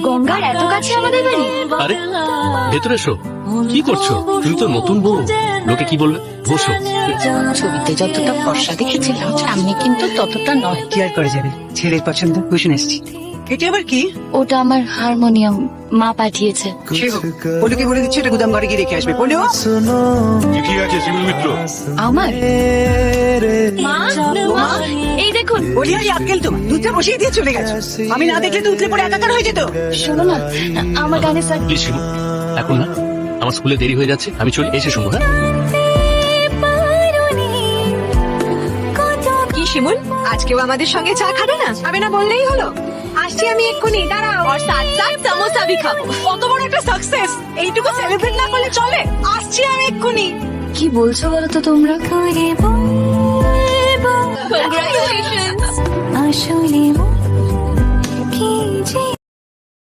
গঙ্গার এত কাছে আমাদের বাড়ি। আরে ভেতরে এসো। কি করছো? তুমি তো নতুন বউ, লোকে কি বলবে? বসো। ছবিতে যতটা ফর্সা দেখেছিলাম সামনে কিন্তু ততটা নয়। কি আর করে যাবে, ছেলের পছন্দ বসে এসছি। এটা আবার কি? ওটা আমার হারমোনিয়াম, মা পাঠিয়েছে। সে হোক, পলুকে বলে দিচ্ছে এটা গুদাম ঘরে গিয়ে রেখে আসবে। পলু, ঠিক আছে শিমুল মিত্র। আমার মা, মা, এই দেখুন। বলি আর আক্কেল তোমার দুধটা বসিয়ে দিয়ে চলে গেছে। আমি না দেখলে তো উঠলে পড়ে একাকার হয়ে যেত। শোনো না, আমার গানে স্যার। প্লিজ শিমুল, এখন না, আমার স্কুলে দেরি হয়ে যাচ্ছে, আমি চলে এসে শুনবো। হ্যাঁ কি শিমুল, আজকেও আমাদের সঙ্গে চা খাবে না? খাবে না বললেই হলো। আসছি আমি এক্ষুনি, দাঁড়াও। আর সাথ সাথ সমোসা ভি খাবো। কত বড় একটা সাকসেস, এইটুকু সেলিব্রেট না করলে চলে? আসছি আমি এক্ষুনি। কি বলছো বলো তো তোমরা? Congratulations.